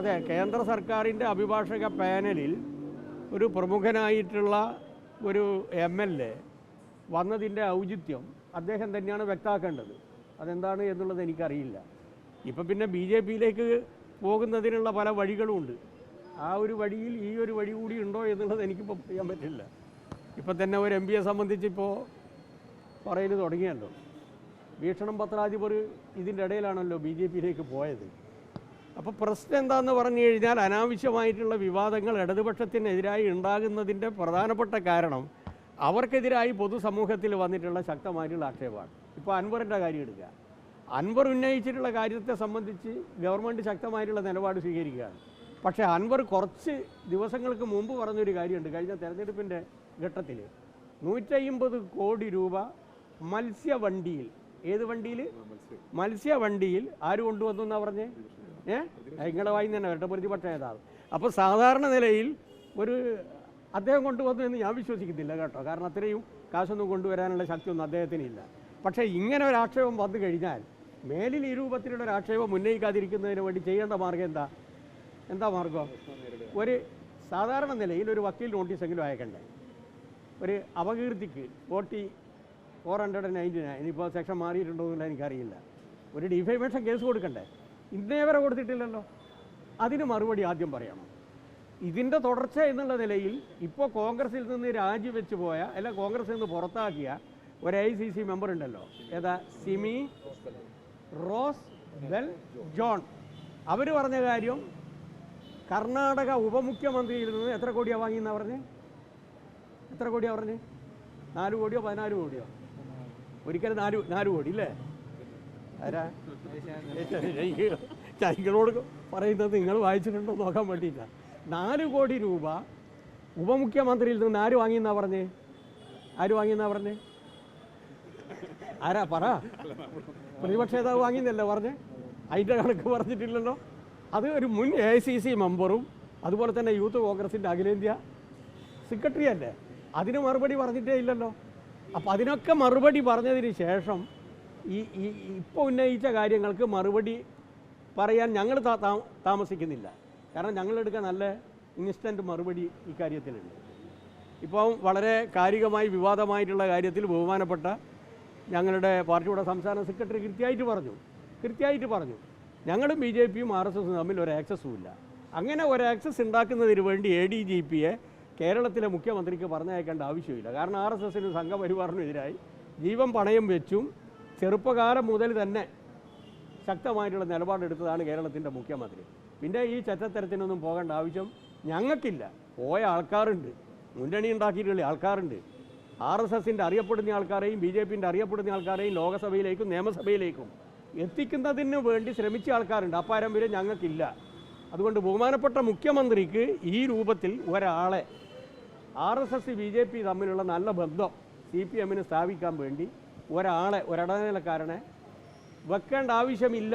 അതെ, കേന്ദ്ര സർക്കാരിൻ്റെ അഭിഭാഷക പാനലിൽ ഒരു പ്രമുഖനായിട്ടുള്ള ഒരു MLA വന്നതിൻ്റെ ഔചിത്യം അദ്ദേഹം തന്നെയാണ് വ്യക്തമാക്കേണ്ടത്. അതെന്താണ് എന്നുള്ളത് എനിക്കറിയില്ല. ഇപ്പം പിന്നെ BJP-യിലേക്ക് പോകുന്നതിനുള്ള പല വഴികളുമുണ്ട്. ആ ഒരു വഴിയിൽ ഈ ഒരു വഴി കൂടി ഉണ്ടോ എന്നുള്ളത് എനിക്കിപ്പോൾ പറയാൻ പറ്റില്ല. ഇപ്പം തന്നെ ഒരു MP-യെ സംബന്ധിച്ചിപ്പോൾ പറയൽ തുടങ്ങിയല്ലോ. വീക്ഷണം പത്രാധിപർ ഇതിൻ്റെ ഇടയിലാണല്ലോ BJP-യിലേക്ക് പോയത്. അപ്പോൾ പ്രശ്നം എന്താണെന്ന് പറഞ്ഞു കഴിഞ്ഞാൽ അനാവശ്യമായിട്ടുള്ള വിവാദങ്ങൾ ഇടതുപക്ഷത്തിനെതിരായി ഉണ്ടാകുന്നതിൻ്റെ പ്രധാനപ്പെട്ട കാരണം അവർക്കെതിരായി പൊതുസമൂഹത്തിൽ വന്നിട്ടുള്ള ശക്തമായിട്ടുള്ള ആക്ഷേപമാണ്. ഇപ്പോൾ അൻവറിൻ്റെ കാര്യം എടുക്കുക. അൻവർ ഉന്നയിച്ചിട്ടുള്ള കാര്യത്തെ സംബന്ധിച്ച് ഗവൺമെൻറ് ശക്തമായിട്ടുള്ള നിലപാട് സ്വീകരിക്കുകയാണ്. പക്ഷേ അൻവർ കുറച്ച് ദിവസങ്ങൾക്ക് മുമ്പ് പറഞ്ഞൊരു കാര്യമുണ്ട്. കഴിഞ്ഞ തെരഞ്ഞെടുപ്പിൻ്റെ ഘട്ടത്തിൽ 150 കോടി രൂപ മത്സ്യവണ്ടിയിൽ, ഏത് വണ്ടിയിൽ? മത്സ്യവണ്ടിയിൽ ആര് കൊണ്ടുവന്നു എന്നാണ് പറഞ്ഞേ? നിങ്ങളുടെ വായി തന്നെ വരട്ടെ, പ്രതിപക്ഷ നേതാവ്. അപ്പോൾ സാധാരണ നിലയിൽ ഒരു അദ്ദേഹം കൊണ്ടുവന്നു എന്ന് ഞാൻ വിശ്വസിക്കുന്നില്ല കേട്ടോ. കാരണം അത്രയും കാശൊന്നും കൊണ്ടുവരാനുള്ള ശക്തിയൊന്നും അദ്ദേഹത്തിനില്ല. പക്ഷേ ഇങ്ങനെ ഒരു ആക്ഷേപം വന്നു കഴിഞ്ഞാൽ മേലിൽ ഈ രൂപത്തിലുള്ള ഒരു ആക്ഷേപം ഉന്നയിക്കാതിരിക്കുന്നതിന് വേണ്ടി ചെയ്യേണ്ട മാർഗ്ഗം എന്താ മാർഗം? ഒരു സാധാരണ നിലയിൽ ഒരു വക്കീൽ നോട്ടീസെങ്കിലും അയക്കണ്ടേ? ഒരു അപകീർത്തിക്ക് 499, ഇനിയിപ്പോൾ സെക്ഷൻ മാറിയിട്ടുണ്ടോ എന്നുള്ള എനിക്കറിയില്ല, ഒരു ഡിഫേമേഷൻ കേസ് കൊടുക്കണ്ടേ? ഇന്നേ വരെ കൊടുത്തിട്ടില്ലല്ലോ. അതിന് മറുപടി ആദ്യം പറയണം. ഇതിൻ്റെ തുടർച്ച എന്നുള്ള നിലയിൽ ഇപ്പോൾ കോൺഗ്രസിൽ നിന്ന് രാജിവെച്ച് പോയ, അല്ല കോൺഗ്രസിൽ നിന്ന് പുറത്താക്കിയ ഒരു ICC മെമ്പർ ഉണ്ടല്ലോ, ഏതാ? സിമി റോസ് വെൽ ജോൺ. അവർ പറഞ്ഞ കാര്യം കർണാടക ഉപമുഖ്യമന്ത്രിയിൽ നിന്ന് എത്ര കോടിയാണ് വാങ്ങിയെന്നാണ് പറഞ്ഞത്? എത്ര കോടിയാണ് പറഞ്ഞത്? 4 കോടിയോ 14 കോടിയോ? ഒരിക്കലും 4 കോടി ഇല്ലേ? ആരാ ചൈകളോട് പറയുന്നത് നിങ്ങൾ വായിച്ചിട്ടുണ്ടോ നോക്കാൻ വേണ്ടിയിട്ടാണ്. 4 കോടി രൂപ ഉപമുഖ്യമന്ത്രിയിൽ നിന്ന് ആര് വാങ്ങിയെന്നാ പറഞ്ഞേ? ആരാ പറ? പ്രതിപക്ഷ നേതാവ് വാങ്ങിയെന്നല്ലേ പറഞ്ഞേ? അതിൻ്റെ കണക്ക് പറഞ്ഞിട്ടില്ലല്ലോ. അത് ഒരു മുൻ AICC മെമ്പറും അതുപോലെ തന്നെ യൂത്ത് കോൺഗ്രസിൻ്റെ അഖിലേന്ത്യാ സെക്രട്ടറി അല്ലേ? അതിന് മറുപടി പറഞ്ഞിട്ടേ ഇല്ലല്ലോ. അപ്പോൾ അതിനൊക്കെ മറുപടി പറഞ്ഞതിന് ശേഷം ഇപ്പോൾ ഉന്നയിച്ച കാര്യങ്ങൾക്ക് മറുപടി പറയാൻ ഞങ്ങൾ താമസിക്കുന്നില്ല. കാരണം ഞങ്ങളെടുക്കാൻ നല്ല ഇൻസ്റ്റൻറ്റ് മറുപടി ഇക്കാര്യത്തിലുണ്ട്. ഇപ്പം വളരെ കാലികമായി വിവാദമായിട്ടുള്ള കാര്യത്തിൽ ബഹുമാനപ്പെട്ട ഞങ്ങളുടെ പാർട്ടിയുടെ സംസ്ഥാന സെക്രട്ടറി കൃത്യമായിട്ട് പറഞ്ഞു ഞങ്ങളും BJP-യും RSSും തമ്മിൽ ഒരു ആക്സസും ഇല്ല. അങ്ങനെ ഒരു ആക്സസ് ഉണ്ടാക്കുന്നതിന് വേണ്ടി ADGP-യെ കേരളത്തിലെ മുഖ്യമന്ത്രിക്ക് പറഞ്ഞയക്കേണ്ട ആവശ്യമില്ല. കാരണം RSSനും സംഘപരിവാറിനും എതിരായി ജീവൻ പണയം വെച്ചും ചെറുപ്പകാലം മുതൽ തന്നെ ശക്തമായിട്ടുള്ള നിലപാടെടുത്തതാണ് കേരളത്തിൻ്റെ മുഖ്യമന്ത്രി. പിന്നെ ഈ ചെറ്റത്തരത്തിനൊന്നും പോകേണ്ട ആവശ്യം ഞങ്ങൾക്കില്ല. പോയ ആൾക്കാരുണ്ട്, മുന്നണി ഉണ്ടാക്കിയിട്ടുള്ള ആൾക്കാരുണ്ട്. RSSൻ്റെ അറിയപ്പെടുന്ന ആൾക്കാരെയും BJP-ൻ്റെ അറിയപ്പെടുന്ന ആൾക്കാരെയും ലോകസഭയിലേക്കും നിയമസഭയിലേക്കും എത്തിക്കുന്നതിന് വേണ്ടി ശ്രമിച്ച ആൾക്കാരുണ്ട്. ആ പാരമ്പര്യം ഞങ്ങൾക്കില്ല. അതുകൊണ്ട് ബഹുമാനപ്പെട്ട മുഖ്യമന്ത്രിക്ക് ഈ രൂപത്തിൽ ഒരാളെ RSS BJP തമ്മിലുള്ള നല്ല ബന്ധം CPM-ന് സ്ഥാപിക്കാൻ വേണ്ടി ഒരാളെ, ഒരിടനിലക്കാരനെ വെക്കേണ്ട ആവശ്യമില്ല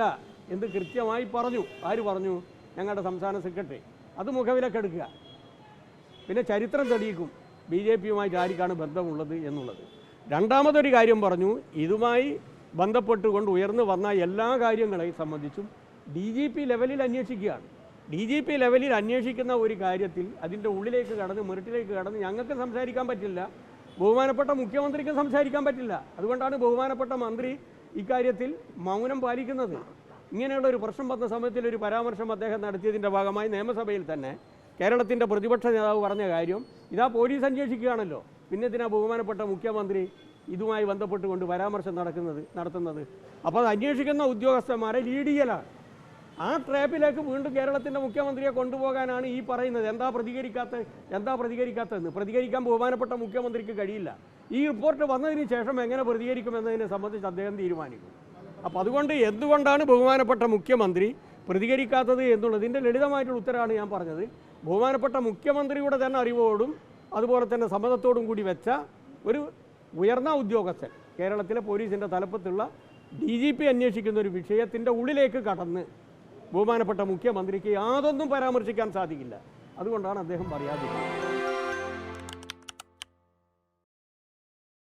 എന്ന് കൃത്യമായി പറഞ്ഞു. ആര് പറഞ്ഞു? ഞങ്ങളുടെ സംസ്ഥാന സെക്രട്ടറി. അത് മുഖവിലക്കെടുക്കുക. പിന്നെ ചരിത്രം തെളിയിക്കും BJP-യുമായിട്ട് ആർക്കാണ് ബന്ധമുള്ളത് എന്നുള്ളത്. രണ്ടാമതൊരു കാര്യം പറഞ്ഞു, ഇതുമായി ബന്ധപ്പെട്ടുകൊണ്ട് ഉയർന്നു വന്ന എല്ലാ കാര്യങ്ങളെയും സംബന്ധിച്ചും DGP ലെവലിൽ അന്വേഷിക്കുകയാണ്. DGP ലെവലിൽ അന്വേഷിക്കുന്ന ഒരു കാര്യത്തിൽ അതിൻ്റെ ഉള്ളിലേക്ക് കടന്ന് മെറിറ്റിലേക്ക് കടന്ന് ഞങ്ങൾക്ക് സംസാരിക്കാൻ പറ്റില്ല, ബഹുമാനപ്പെട്ട മുഖ്യമന്ത്രിക്ക് സംസാരിക്കാൻ പറ്റില്ല. അതുകൊണ്ടാണ് ബഹുമാനപ്പെട്ട മന്ത്രി ഇക്കാര്യത്തിൽ മൗനം പാലിക്കുന്നത്. ഇങ്ങനെയുള്ള ഒരു പ്രശ്നം വന്ന സമയത്തിൽ ഒരു പരാമർശം അദ്ദേഹം നടത്തിയതിൻ്റെ ഭാഗമായി നിയമസഭയിൽ തന്നെ കേരളത്തിൻ്റെ പ്രതിപക്ഷ നേതാവ് പറഞ്ഞ കാര്യം ഇതാ പോലീസ് അന്വേഷിക്കുകയാണല്ലോ, പിന്നെ ഇതിനാ ബഹുമാനപ്പെട്ട മുഖ്യമന്ത്രി ഇതുമായി ബന്ധപ്പെട്ടുകൊണ്ട് പരാമർശം നടത്തുന്നത്. അപ്പോൾ അത് അന്വേഷിക്കുന്ന ഉദ്യോഗസ്ഥന്മാരെ ലീഡ് ചെയ്യലാണ്. ആ ട്രാപ്പിലേക്ക് വീണ്ടും കേരളത്തിൻ്റെ മുഖ്യമന്ത്രിയെ കൊണ്ടുപോകാനാണ് ഈ പറയുന്നത്. എന്താ പ്രതികരിക്കാത്തതെന്ന് പ്രതികരിക്കാൻ ബഹുമാനപ്പെട്ട മുഖ്യമന്ത്രിക്ക് കഴിയില്ല. ഈ റിപ്പോർട്ട് വന്നതിന് ശേഷം എങ്ങനെ പ്രതികരിക്കുമെന്നതിനെ സംബന്ധിച്ച് അദ്ദേഹം തീരുമാനിക്കും. അപ്പോൾ അതുകൊണ്ട് എന്തുകൊണ്ടാണ് ബഹുമാനപ്പെട്ട മുഖ്യമന്ത്രി പ്രതികരിക്കാത്തത് എന്നുള്ളതിൻ്റെ ലളിതമായിട്ടുള്ള ഉത്തരമാണ് ഞാൻ പറഞ്ഞത്. ബഹുമാനപ്പെട്ട മുഖ്യമന്ത്രിയുടെ തന്നെ അറിവോടും അതുപോലെ തന്നെ സമ്മതത്തോടും കൂടി വെച്ച ഒരു ഉയർന്ന ഉദ്യോഗസ്ഥൻ, കേരളത്തിലെ പോലീസിൻ്റെ തലപ്പത്തുള്ള DGP അന്വേഷിക്കുന്ന ഒരു വിഷയത്തിൻ്റെ ഉള്ളിലേക്ക് കടന്ന് ബഹുമാനപ്പെട്ട മുഖ്യമന്ത്രിക്ക് യാതൊന്നും പരാമർശിക്കാൻ സാധിക്കില്ല. അതുകൊണ്ടാണ് അദ്ദേഹം പറയാതിരുന്നത്.